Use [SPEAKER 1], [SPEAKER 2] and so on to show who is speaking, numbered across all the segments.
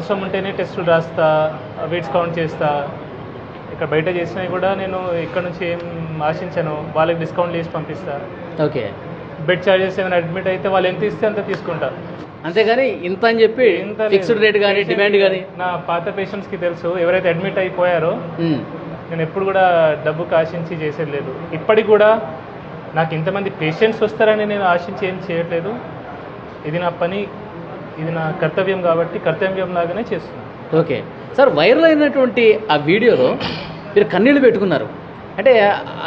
[SPEAKER 1] అవసరం ఉంటేనే టెస్టులు రాస్తా, వెయిట్స్ కౌంట్ చేస్తా. ఇక్కడ బయట చేసినవి కూడా నేను ఇక్కడ నుంచి ఏం ఆశించను, వాళ్ళకి డిస్కౌంట్ చేసి పంపిస్తా.
[SPEAKER 2] ఓకే.
[SPEAKER 1] బెడ్ ఛార్జెస్ ఏమైనా అడ్మిట్ అయితే వాళ్ళు ఎంత ఇస్తే అంత తీసుకుంటా.
[SPEAKER 2] అంతేగాని ఇంత అని చెప్పి
[SPEAKER 1] ఇంత లేదు.
[SPEAKER 2] ఫిక్స్డ్ రేట్ కానీ డిమాండ్ కానీ
[SPEAKER 1] నా పాత పేషెంట్స్కి తెలుసు, ఎవరైతే అడ్మిట్ అయిపోయారో నేను ఎప్పుడు కూడా డబ్బుకి ఆశించి చేసేది లేదు. ఇప్పటికి కూడా నాకు ఇంతమంది పేషెంట్స్ వస్తారని నేను ఆశించి ఏం చేయట్లేదు. ఇది నా పని, ఇది నా కర్తవ్యం కాబట్టి కర్తవ్యం లాగానే చేస్తున్నాను.
[SPEAKER 2] ఓకే సార్, వైరల్ అయినటువంటి ఆ వీడియోలో మీరు కన్నీళ్ళు పెట్టుకున్నారు. అంటే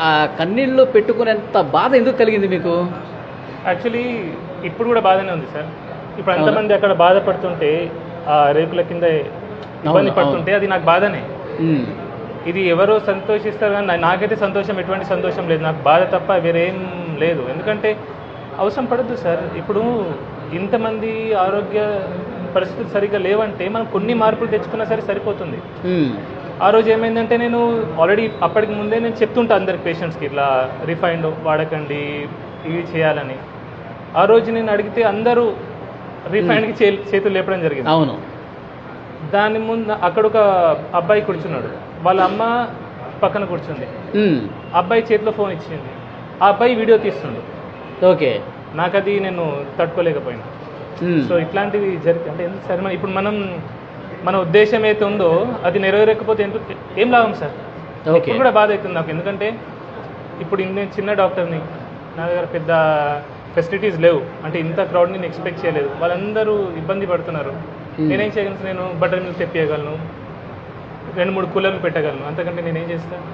[SPEAKER 2] ఆ కన్నీళ్ళు పెట్టుకునేంత బాధ ఎందుకు కలిగింది మీకు?
[SPEAKER 1] యాక్చువల్లీ ఇప్పుడు కూడా బాధనే ఉంది సార్. ఇప్పుడు ఎంతమంది అక్కడ బాధపడుతుంటే, ఆ రేకుల కింద ఇబ్బంది పడుతుంటే అది నాకు బాధనే. ఇది ఎవరో సంతోషిస్తారు కానీ నాకైతే సంతోషం, ఎటువంటి సంతోషం లేదు. నాకు బాధ తప్ప వేరేం లేదు. ఎందుకంటే అవసరం పడద్దు సార్. ఇప్పుడు ఇంతమంది ఆరోగ్య పరిస్థితులు సరిగ్గా లేవంటే మనం కొన్ని మార్పులు తెచ్చుకున్నా సరే సరిపోతుంది. ఆ రోజు ఏమైందంటే నేను ఆల్రెడీ అప్పటికి ముందే నేను చెప్తుంటా అందరికి పేషెంట్స్కి, ఇట్లా రిఫైండ్ వాడకండి, ఇవి చేయాలని. ఆ రోజు నేను అడిగితే అందరూ రిఫైండ్కి చేతులు లేపడం జరిగింది.
[SPEAKER 2] అవును.
[SPEAKER 1] దాని ముందు అక్కడ ఒక అబ్బాయి కూర్చున్నాడు, వాళ్ళ అమ్మ పక్కన కూర్చుంది. అబ్బాయి చేతిలో ఫోన్ ఇచ్చింది, ఆ అబ్బాయి వీడియో తీస్తుండు.
[SPEAKER 2] ఓకే.
[SPEAKER 1] నాకు అది నేను తట్టుకోలేకపోయినా. సో ఇట్లాంటివి జరిగితే అంటే ఎందుకు సార్, ఇప్పుడు మన ఉద్దేశం అయితే ఉందో అది నెరవేరకపోతే ఏం లాభం సార్? ఇప్పుడు కూడా బాధ అవుతుంది నాకు. ఎందుకంటే ఇప్పుడు నేను చిన్న డాక్టర్ని, నా దగ్గర పెద్ద ఫెసిలిటీస్ లేవు. అంటే ఇంత క్రౌడ్ని నేను ఎక్స్పెక్ట్ చేయలేదు. వాళ్ళందరూ ఇబ్బంది పడుతున్నారు. నేనేం చేయగలను? నేను బటర్ మిల్క్ తెప్పియగలను, 2-3 కూలర్లు పెట్టగలను, అంతకంటే నేనేం చేస్తాను?